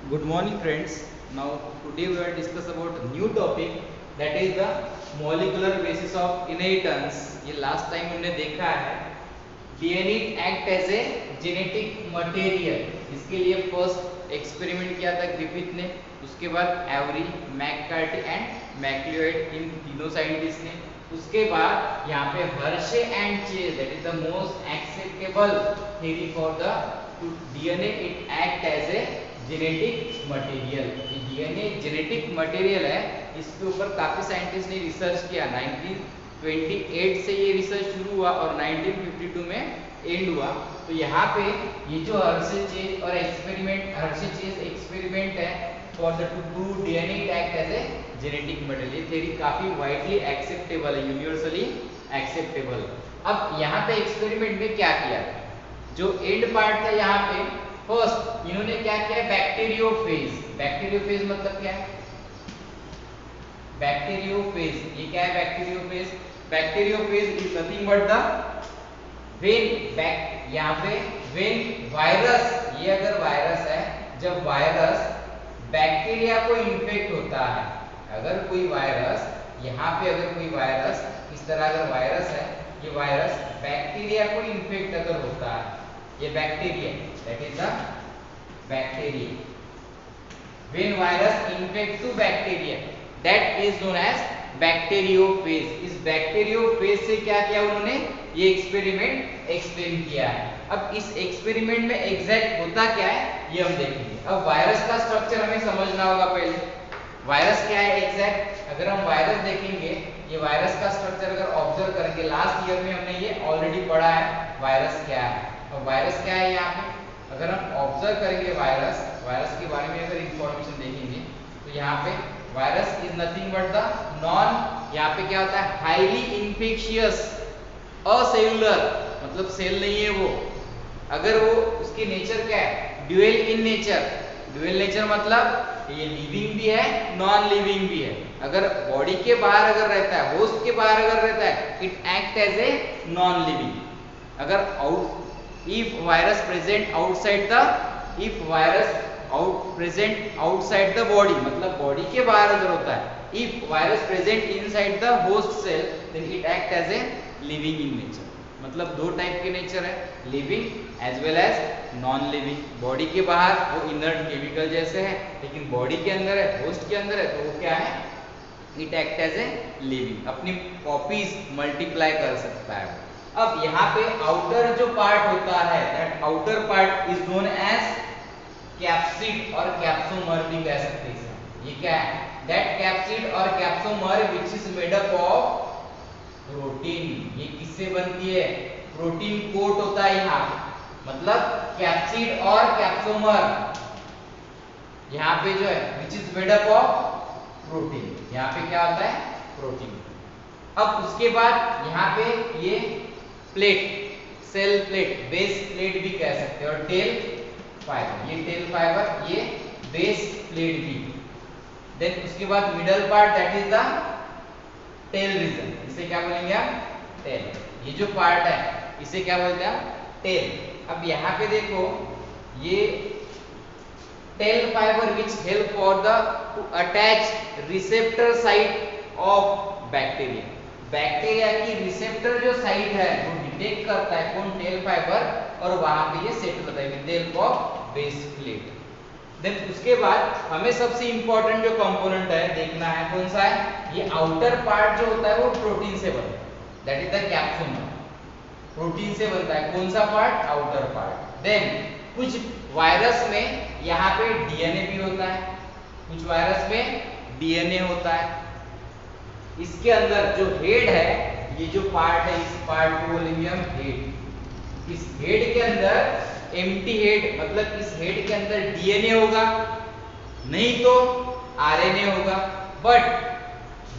Good morning friends. Now today we will discuss about a new topic, that is the molecular basis of inheritance. ये last time हमने देखा है DNA act as a genetic material. इसके लिए first experiment किया था Griffith ने, उसके बाद एवरी, मैककार्टी एंड मैक्लियोड, इन तीनों साइंटिस्ट ने। उसके बाद यहाँ पे Hershey and Chase, that is the most acceptable theory for the DNA, it act as a genetic material. ये डीएनए जेनेटिक मटेरियल है, इसके ऊपर काफी साइंटिस्ट ने रिसर्च किया। 1928 से ये रिसर्च शुरू हुआ और 1952 में एंड हुआ। तो यहाँ पे ये जो हर्शे चेज और एक्सपेरिमेंट, हर्शे चेज एक्सपेरिमेंट है for the to prove DNA act as a genetic material, ये थ्योरी काफी वाइडली एक्सेप्टेबल है, यूनिवर्सली एक्सेप्टेबल। अब यहाँ पे एक्सपेरिमेंट में क्या किया, जो एंड पार्ट था यहाँ पे, फर्स्ट इन्होंने क्या किया, बैक्टीरियोफेज। बैक्टीरियोफेज मतलब क्या है, बैक्टीरियोफेज, ये क्या है bacteriophage? Bacteriophage is nothing but the when यहाँ पे व्हेन वायरस, ये अगर वायरस है, जब वायरस बैक्टीरिया को इन्फेक्ट होता है, अगर कोई वायरस यहाँ पे, अगर कोई वायरस इस तरह अगर वायरस है, ये वायरस बैक्टीरिया को इन्फेक्ट अगर होता है, ये bacteria, that is the bacteria, when virus infect to bacteria, that is known as bacteriophage. इस बैक्टीरियोफेज से क्या किया उन्होंने, ये एक्सपेरिमेंट एक्सप्लेन किया है। अब इस एक्सपेरिमेंट में एग्जैक्ट होता क्या है ये हम देखेंगे। अब वायरस का स्ट्रक्चर हमें समझना होगा पहले, वायरस क्या है एग्जैक्ट। अगर हम वायरस देखेंगे, ये वायरस का स्ट्रक्चर अगर ऑब्जर्व करेंगे, लास्ट ईयर में हमने ये ऑलरेडी पढ़ा है वायरस क्या है। अब वायरस क्या है यहाँ पे, अगर हम ऑब्जर्व करेंगे वायरस, वायरस के बारे में अगर इंफॉर्मेशन देखेंगे, तो यहाँ पे virus is nothing but the non, यहाँ पे क्या होता है, हाईली इन्फेक्शियस असेलुलर, मतलब सेल नहीं है वो। अगर वो, उसकी नेचर क्या है, dual in nature. Dual nature मतलब ये लिविंग भी है, नॉन लिविंग भी है। अगर बॉडी के बाहर अगर रहता है, होस्ट के बाहर अगर रहता है, it act as a non living. अगर out, if virus present outside the, if virus present outside the body, मतलब बॉडी के बाहर अगर होता है, if virus present inside the host cell, then it act as a living in nature। मतलब दो type के नेचर है, living as well as non living. Body के बाहर वो इनर्ट केमिकल जैसे है, लेकिन बॉडी के अंदर है, होस्ट के अंदर है, तो वो क्या है, it act as a living, अपनी कॉपीज मल्टीप्लाई कर सकता है। अब यहाँ पे आउटर जो पार्ट होता है, that outer part is known as capsid और कैप्सोमर भी कह सकते हैं। ये क्या है, दैट कैप्सिड और capsomer which is made up of protein. ये किससे बनती है, प्रोटीन कोट होता है यहाँ पे, मतलब कैप्सिड और कैप्सोमर यहाँ पे जो है विच is made up of protein, यहाँ पे क्या होता है, प्रोटीन। अब उसके बाद यहाँ पे ये plate, cell plate, base plate भी कह सकते हैं, और टेल फाइबर, ये टेल फाइबर, ये बेस प्लेट भी। देन उसके बाद middle part, that is the tail region, इसे क्या बोलेंगे हम, टेल। ये जो पार्ट है इसे क्या बोलते हैं, टेल। अब यहाँ पे देखो, ये tail fibre which help for the to attach receptor site of bacteria. Bacteria की रिसेप्टर जो साइट है वो डिटेक्ट करता है कौन, टेल फाइबर, और वहां पे ये सेट होता है with the help of base plate. Then उसके बाद हमें सबसे इंपॉर्टेंट जो कंपोनेंट है देखना है, कौन सा है, ये आउटर पार्ट जो होता है वो प्रोटीन से बनता है, दैट इज द कैप्सुलम, प्रोटीन से बनता है। कौन सा पार्ट, आउटर पार्ट। देन कुछ वायरस में यहाँ पे डीएनए भी होता है, कुछ वायरस में डीएनए होता है। इसके अंदर जो हेड है, ये जो पार्ट है, इस पार्ट को बोलेंगे हम हेड। इस हेड के अंदर एम्प्टी हेड, मतलब इस हेड के अंदर डीएनए होगा, नहीं तो आरएनए होगा, बट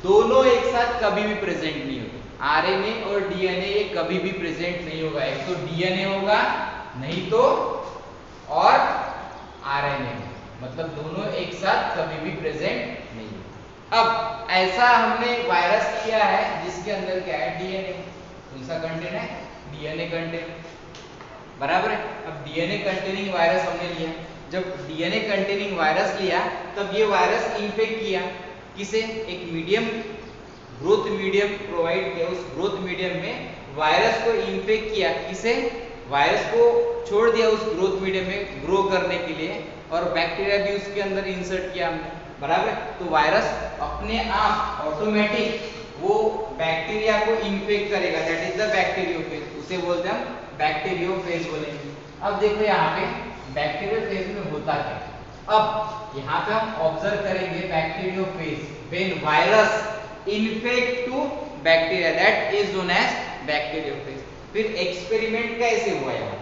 दोनों एक साथ कभी भी प्रेजेंट नहीं होते। आरएनए और डीएनए ये कभी भी प्रेजेंट नहीं होगा, एक तो डीएनए होगा, नहीं तो और आरएनए, मतलब दोनों एक साथ कभी भी प्रेजेंट नहीं होगा। अब ऐसा हमने वायरस लिया है जिसके अंदर क्या है, डीएनए। कौन सा कंटेंट है, डीएनए कंटेंट, बराबर है। अब डीएनए कंटेनिंग वायरस हमने लिया, जब डीएनए कंटेनिंग वायरस लिया तब ये वायरस इन्फेक्ट किया किसे, एक मीडियम, ग्रोथ मीडियम प्रोवाइड किया, उस ग्रोथ मीडियम में वायरस को इन्फेक्ट किया, किसे, वायरस को छोड़ दिया उस ग्रोथ मीडियम में ग्रो करने के लिए, और बैक्टीरिया भी उसके अंदर इंसर्ट किया हमने, बराबर। तो वायरस अपने आप ऑटोमेटिक वो बैक्टीरिया को इन्फेक्ट करेगा, दैट इज द बैक्टीरियोफेज, उसे बोलते हैं हम बैक्टीरियोफेज बोलेंगे। अब देखो यहाँ पे बैक्टीरियोफेज में होता क्या, अब यहाँ पे हम ऑब्जर्व करेंगे bacteriophage when virus infect to bacteria, that is known as bacteriophage. फिर एक्सपेरिमेंट कैसे हुआ यहाँ,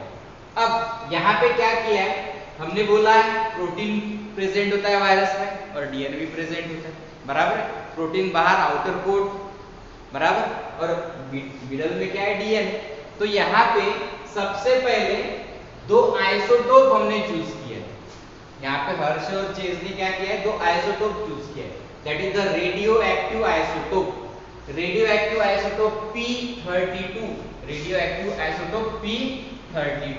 अब यहाँ पे क्या किया है, हमने बोला है प्रोटीन प्रेजेंट होता है वायरस में और डीएनए भी प्रेजेंट होता है, बराबर। प्रोटीन बाहर आउटर कोट, बराबर, और मिडल में क्या है, डीएनए। तो यहाँ पे सबसे पहले दो आइसोटोप हमने चूज किया, यहाँ पे हर्ष और चेज ने क्या किया है, दो आइसोटोप चूज किया है, that is the radio active isotope, radio active isotope P32, radio active isotope P32।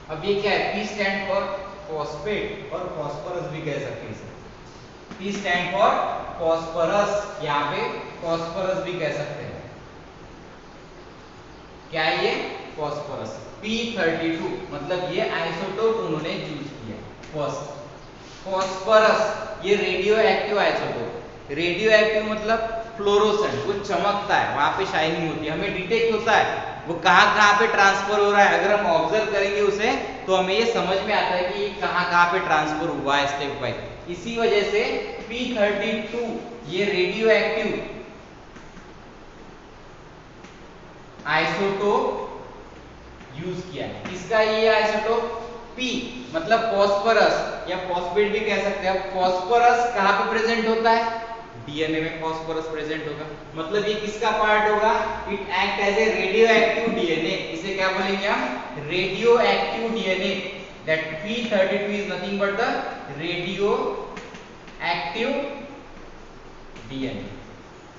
अब ये क्या है, P स्टैंड फॉर फॉस्फेट और फॉस्फोरस भी कह सकते हैं इसे, P स्टैंड फॉर फॉस्फोरस, यहाँ पे फॉस्फोरस भी कह सकते हैं, क्या है ये, फॉस्फोरस, P32, मतलब ये आइसोटोप उन्होंने चूज किया, फॉस्फोरस, ये radio active isotope, radio active मतलब फ्लोरोसेंट, वो चमकता है, वहां पे शाइनिंग होती है, हमें डिटेक्ट होता है वो कहाँ पे ट्रांसफर हो रहा है, अगर हम ऑब्जर्व करेंगे उसे तो हमें ये समझ में आता है कि ये कहाँ पे ट्रांसफर हुआ है स्टेप वाइज। इसी वजह से P32 ये रेडियो एक्टिव आइसोटोप यूज किया है, किसका ये आइसोटोप, P मतलब फॉस्फोरस या फॉस्फेट भी कह सकते हैं। फॉस्फोरस कहाँ पे प्रेजेंट होता है, डीएनए में फॉस्फोरस प्रेजेंट होगा, मतलब ये किसका पार्ट होगा, it act as a radioactive DNA, इसे क्या बोलेंगे हम, रेडियो एक्टिव डीएनए, दैट P32 is nothing but the radioactive DNA,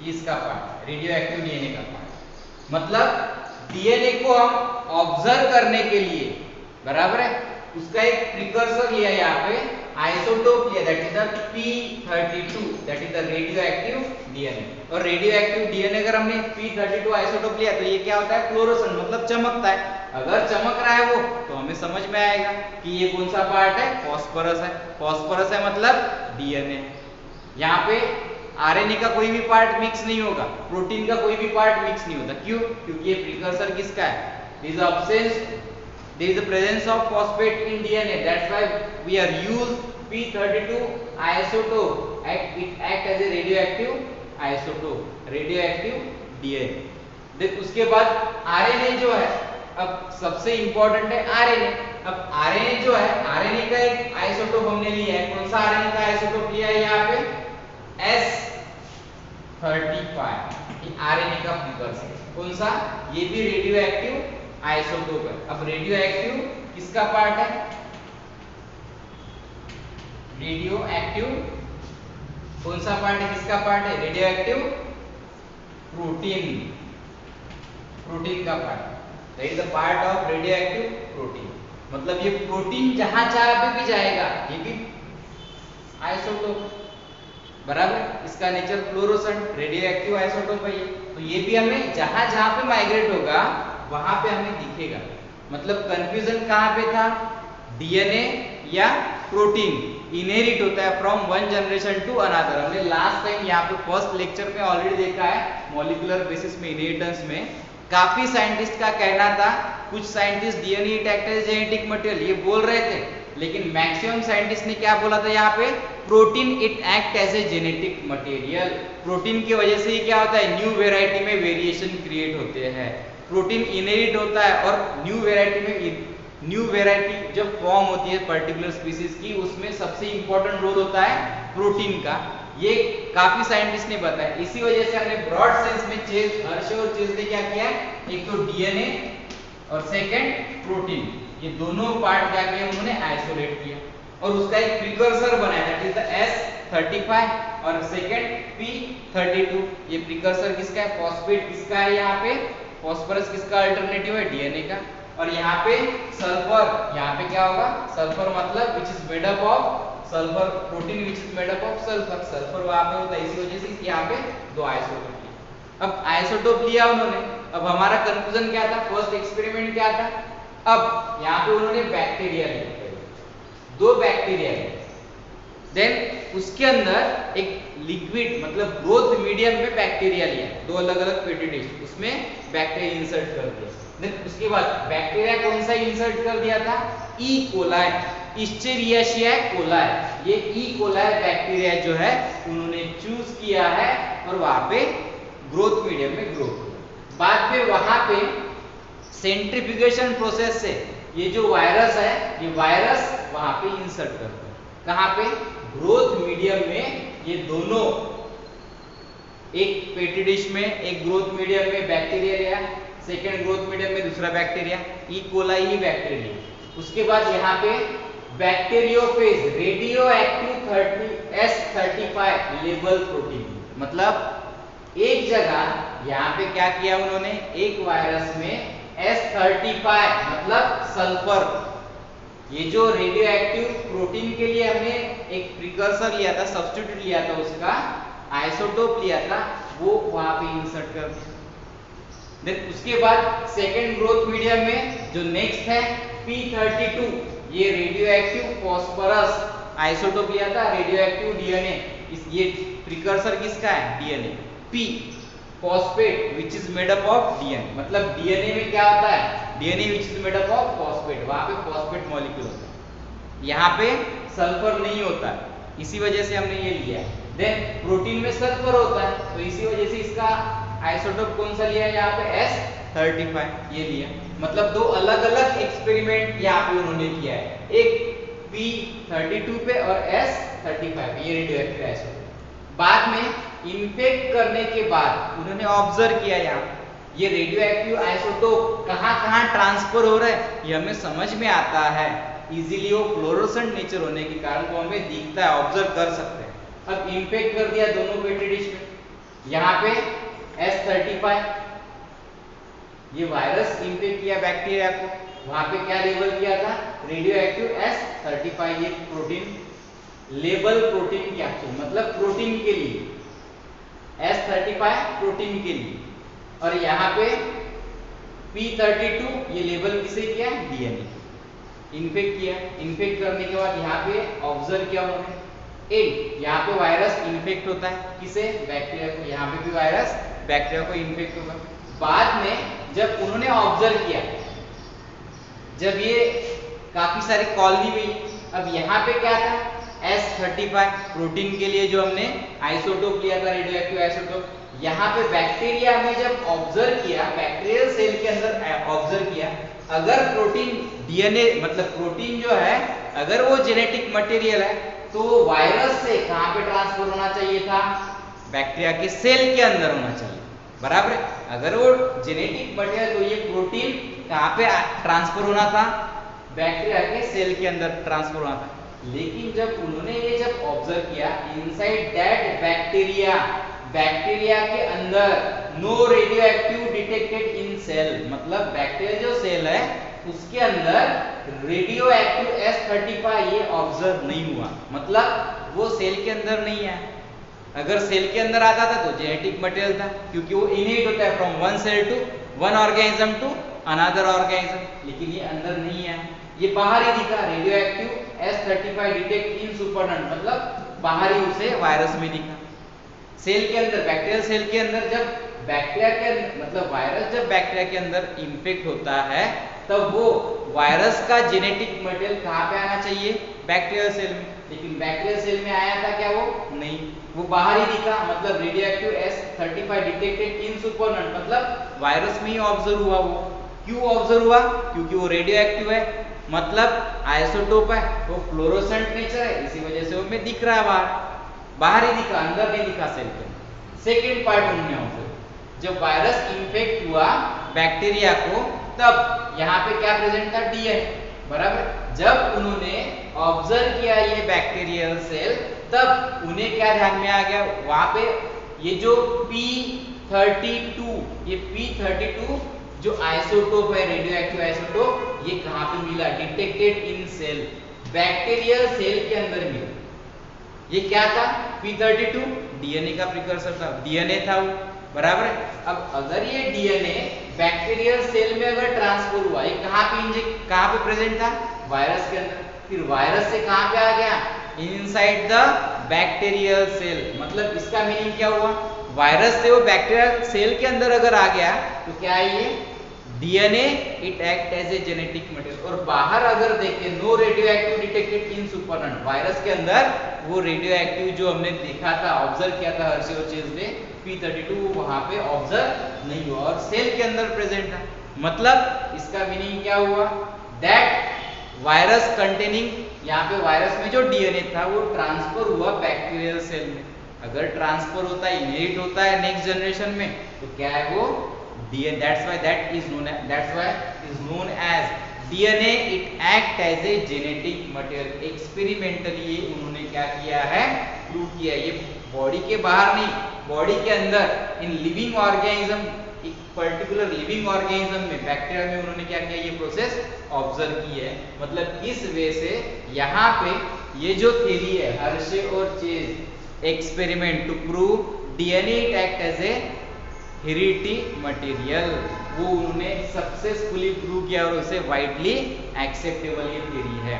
ये इसका पार्ट, रेडियो एक्टिव डीएनए का पार्ट, मतलब डीएनए को हम ऑब्जर्व करने के लिए, बराबर है, उसका एक प्रिकर्सर लिया यहाँ पे, आइसोटोप लिया, that is the P32, that is the radioactive DNA. और रेडियो एक्टिव डीएनए अगर हमने P32 आइसोटोप लिया तो ये क्या होता है, फ्लोरोसेंट, मतलब चमकता है, अगर चमक रहा है वो तो हमें समझ में आएगा कि ये कौन सा पार्ट है, फॉस्फोरस है, फॉस्फोरस है मतलब डीएनए। यहाँ पे आरएनए का कोई भी पार्ट मिक्स नहीं होगा, प्रोटीन का कोई भी पार्ट मिक्स नहीं होता, क्यों, क्योंकि ये प्रिकर्सर किसका है, this absence, there is the presence of phosphate in DNA, that's why we are use P32 isotope, it act as a radioactive isotope, radioactive DNA। देख उसके बाद आरएनए जो है, अब सबसे इंपॉर्टेंट है आरएनए। अब आरएनए जो है, आरएनए का एक आइसोटोप हमने लिया है, कौन सा आरएनए का आइसोटोप लिया है यहाँ पे, S35, ये आरएनए का प्रिकर्सर, कौन सा, ये भी रेडियो एक्टिव आइसोटोप है। अब रेडियो एक्टिव किसका पार्ट है, रेडियो एक्टिव कौन सा पार्ट है, किसका पार्ट है, रेडियो एक्टिव प्रोटीन, प्रोटीन का part, that is the part of radio active protein, मतलब ये प्रोटीन जहां पे भी जाएगा ये भी आइसोटोप, बराबर, इसका nature fluorescent, radio active isotope है ये, तो ये भी हमें जहां पे माइग्रेट होगा वहां पे हमें दिखेगा। मतलब कंफ्यूजन कहां पे था, डीएनए या प्रोटीन इनहेरिट होता है from one generation to another, हमने लास्ट टाइम यहाँ पे फर्स्ट लेक्चर में ऑलरेडी देखा है, मॉलिक्यूलर बेसिस में इनहेरिटेंस में काफी साइंटिस्ट का कहना था, कुछ scientist DNA it act as genetic material ये बोल रहे थे, लेकिन मैक्सिमम साइंटिस्ट ने क्या बोला था यहाँ पे, protein it act as a genetic material, protein की वजह से ही क्या होता है, न्यू वेराइटी में वेरिएशन क्रिएट होते हैं, प्रोटीन इनहेरिट होता है और न्यू वेराइटी में, न्यू वेराइटी जब फॉर्म होती है पर्टिकुलर स्पीसीज की, उसमें सबसे इंपॉर्टेंट रोल होता है प्रोटीन का, ये काफी साइंटिस्ट ने बताया। इसी वजह से हमने ब्रॉड सेंस में चेज, हर्ष और चेज ने क्या किया, एक तो डीएनए और सेकंड प्रोटीन, ये दोनों पार्ट क्या किया उन्होंने, आइसोलेट किया और उसका एक प्रिकर्सर बनाया, दैट इज द S35 और सेकंड P32, ये प्रिकर्सर किसका है, फॉस्फेट किसका है, यहाँ पे फॉस्फोरस किसका अल्टरनेटिव है, डीएनए का, और यहाँ पे सल्फर, यहाँ पे क्या होगा सल्फर मतलब विच is made up of sulphur, protein which is made up of sulphur, sulphur वहां पे होता है, इसी वजह से यहाँ पे दो आइसोटोप लिया। अब आइसोटोप लिया उन्होंने, अब हमारा कंक्लूजन क्या था, फर्स्ट एक्सपेरिमेंट क्या था, अब यहाँ पे उन्होंने बैक्टीरिया लिया, दो बैक्टीरिया लिया, देन उसके अंदर एक लिक्विड मतलब ग्रोथ मीडियम में बैक्टीरिया लिया, दो अलग अलग पेटी डिश, उसमें बैक्टीरिया इंसर्ट कर दिया, देन उसके बाद बैक्टीरिया कौन सा इंसर्ट कर दिया था, ई कोलाई, इस्चेरिशिया कोलाई, ये ई कोलाई बैक्टीरिया जो है उन्होंने चूज किया है और वहां पे ग्रोथ मीडियम में ग्रो किया। बाद में वहां पे सेंट्रीफ्यूगेशन प्रोसेस से ये जो वायरस है, ये वायरस वहां पे इंसर्ट करते हैं, कहां पे, ग्रोथ मीडियम में, ये दोनों एक पेटी डिश में एक ग्रोथ मीडियम में बैक्टीरिया लिया, सेकेंड ग्रोथ मीडियम में दूसरा बैक्टीरिया, ई कोलाई ही बैक्टीरिया। उसके बाद यहाँ पे bacteriophage radio active S35 label protein, मतलब एक जगह यहाँ पे क्या किया उन्होंने, एक वायरस में S35 मतलब सल्फर, ये जो रेडियो एक्टिव प्रोटीन के लिए हमने एक प्रिकर्सर लिया था, सब्स्टिट्यूट लिया था, उसका आइसोटोप लिया था, वो वहां पे इंसर्ट कर दिया। देन उसके बाद सेकेंड ग्रोथ मीडियम में जो नेक्स्ट है P32, ये रेडियो एक्टिव फॉस्फोरस आइसोटोप लिया था, रेडियो एक्टिव डीएनए, ये प्रिकर्सर किसका है, DNA, P phosphate which is made up of DNA, मतलब डीएनए में क्या होता है, DNA which is made up of phosphate, वहां पे फॉस्फेट मॉलिक्यूल होता है, यहाँ पे सल्फर नहीं होता है, इसी वजह से हमने ये लिया है। देन प्रोटीन में सल्फर होता है, तो इसी वजह से इसका आइसोटोप कौन सा लिया है, यहाँ पे S35 ये लिया, मतलब दो अलग अलग एक्सपेरिमेंट यहाँ पे उन्होंने किया है, एक P32 पे और S35 पे, ये रेडियो एक्टिव आइसोटोप। बाद में इन्फेक्ट करने के बाद उन्होंने ऑब्जर्व किया यहाँ ये रेडियो एक्टिव आइसोटोप कहाँ ट्रांसफर हो रहा है, ये हमें समझ में आता है इजीली, वो फ्लोरोसेंट नेचर होने के कारण वो हमें दिखता है, ऑब्जर्व कर सकते हैं। अब इन्फेक्ट कर दिया दोनों पेटी डिश में, यहाँ पे S35 ये वायरस इन्फेक्ट किया बैक्टीरिया को, वहां पे क्या लेबल किया था, रेडियो एक्टिव S35, ये प्रोटीन लेबल प्रोटीन कैप्सूल, मतलब प्रोटीन के लिए, S35 प्रोटीन के लिए, और यहाँ पे P32 ये लेबल किसे किया, डीएनए इन्फेक्ट किया। इन्फेक्ट करने के बाद यहाँ पे ऑब्जर्व किया उन्होंने, यहाँ पे वायरस इन्फेक्ट होता है किसे, बैक्टीरिया को, यहाँ पे भी वायरस बैक्टीरिया को इन्फेक्ट होगा। बाद में जब उन्होंने ऑब्जर्व किया, जब ये काफी सारी कॉलोनी हुई, अब यहाँ पे क्या था, S35 प्रोटीन के लिए जो हमने आइसोटोप लिया था, रेडियो एक्टिव आइसोटोप, यहाँ पे बैक्टीरिया में जब ऑब्जर्व किया, बैक्टीरियल सेल के अंदर ऑब्जर्व किया, अगर प्रोटीन डीएनए मतलब प्रोटीन जो है अगर वो जेनेटिक मटेरियल है तो वायरस से कहाँ पे ट्रांसफर होना चाहिए था, बैक्टीरिया के सेल के अंदर होना चाहिए, बराबर है। अगर वो जेनेटिक मटेरियल तो ये प्रोटीन कहाँ पे ट्रांसफर होना था, बैक्टीरिया के सेल के अंदर ट्रांसफर होना था। लेकिन जब उन्होंने ये जब ऑब्जर्व किया, इनसाइड दैट बैक्टीरिया, बैक्टीरिया के अंदर no radio active detected in cell, मतलब बैक्टीरिया जो सेल है उसके अंदर रेडियो एक्टिव S35 ये ऑब्जर्व नहीं हुआ, मतलब वो सेल के अंदर नहीं है। अगर सेल के अंदर आता था तो जेनेटिक मटेरियल था, क्योंकि वो इनहेट होता है from one cell to one organism to another organism, लेकिन ये अंदर नहीं है, ये बाहर ही दिखा, radio active S35 detect in supernatant, मतलब बाहर ही उसे वायरस में दिखा। सेल के अंदर, बैक्टीरियल सेल के अंदर जब बैक्टीरिया के मतलब वायरस जब बैक्टीरिया के अंदर इन्फेक्ट होता है तब वो वायरस का जेनेटिक मटेरियल कहाँ पे आना चाहिए, बैक्टीरियल सेल में, लेकिन बैक्टीरियल सेल में आया था क्या, वो नहीं, वो बाहर ही दिखा, मतलब radio active S35 detected in supernatant, मतलब वायरस में ही ऑब्जर्व हुआ। वो क्यों ऑब्जर्व हुआ, क्योंकि वो रेडियो एक्टिव है, मतलब आइसोटोप है, वो फ्लोरोसेंट नेचर है, इसी वजह से वो हमें दिख रहा है बाहर ही दिखा, अंदर नहीं दिखा सेल के। सेकेंड पार्ट उन्होंने ऑब्जर्व, जब वायरस इन्फेक्ट हुआ बैक्टीरिया को तब यहाँ पे क्या प्रेजेंट था, डीएनए, बराबर। जब उन्होंने ऑब्जर्व किया ये बैक्टीरियल सेल तब उन्हें क्या ध्यान में आ गया, वहां पे ये जो P32 ये P32 जो आइसोटोप है, रेडियो एक्टिव आइसोटोप, ये कहां पे मिला? Detected in cell, bacterial cell के अंदर मिला। ये क्या था? P32 डीएनए का प्रिकर्सर था, डीएनए था वो, बराबर है। अब अगर ये डीएनए बैक्टीरियल सेल में अगर ट्रांसफर हुआ, ये कहां पे प्रेजेंट था? वायरस के अंदर। फिर वायरस से कहां पे आ गया? Inside the bacterial cell. मतलब इसका मीनिंग क्या हुआ? वायरस से वो बैक्टीरियल सेल के अंदर अगर आ गया तो क्या है ये? DNA it act as a genetic material. और बाहर अगर देखें, no radio active detected in supernatant, virus के अंदर वो रेडियो एक्टिव जो हमने देखा था, ऑब्जर्व किया था हर्षे और चेज ने, P32 वो वहां पे ऑब्जर्व नहीं हुआ और सेल के अंदर प्रेजेंट था। मतलब इसका मीनिंग क्या हुआ? दैट वायरस कंटेनिंग, यहाँ पे वायरस में जो डीएनए था वो ट्रांसफर हुआ बैक्टीरियल सेल में। अगर ट्रांसफर होता है, इनहेरिट होता है नेक्स्ट जनरेशन में, तो क्या है वो? DNA, that's why is known as DNA. It act as a genetic material. Experimentally ये उन्होंने क्या किया है? प्रूव किया। ये बॉडी के बाहर नहीं, बॉडी के अंदर इन लिविंग ऑर्गेनिज्म, एक पर्टिकुलर लिविंग ऑर्गेनिज्म में, बैक्टीरिया में उन्होंने क्या किया? ये प्रोसेस ऑब्जर्व की है। मतलब इस वे से यहाँ पे ये जो थ्योरी है हर्षे और Chase experiment to prove DNA it act as a heredity material, वो उन्होंने सक्सेसफुली प्रूव किया और उसे वाइडली एक्सेप्टेबल ये थ्योरी है।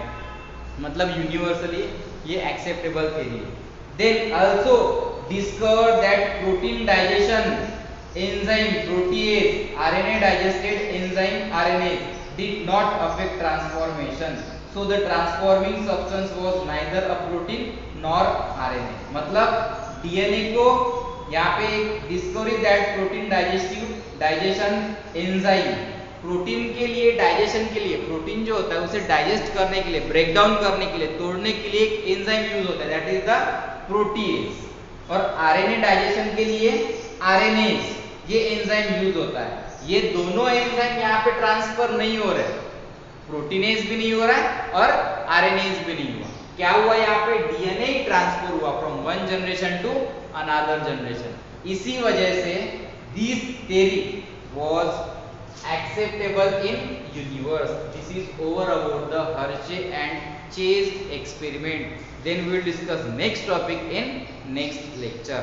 मतलब यूनिवर्सली ये एक्सेप्टेबल थ्योरी है। Then also discover that protein digestion enzyme protease, RNA digested enzyme RNase did not affect transformation, so the transforming substance was neither a protein nor RNA. मतलब DNA को यहाँ पे discovery that protein digestion enzyme, protein के लिए, digestion के लिए, protein जो होता है उसे डाइजेस्ट करने के लिए, ब्रेक डाउन करने के लिए, तोड़ने के लिए एक एंजाइम यूज होता है, दैट इज द प्रोटीएज। और आरएनए डाइजेशन के लिए आरएनएज, ये एंजाइम यूज होता है। ये दोनों एंजाइम यहाँ पे ट्रांसफर नहीं हो रहे, प्रोटीनेज भी नहीं हो रहा है और आरएनएज भी नहीं हुआ। क्या हुआ? यहाँ पे डीएनए ट्रांसफर हुआ from one generation to another generation. इसी वजह से this theory was acceptable in universe. This is over about the Hershey and Chase experiment. Then we will discuss next topic in next lecture.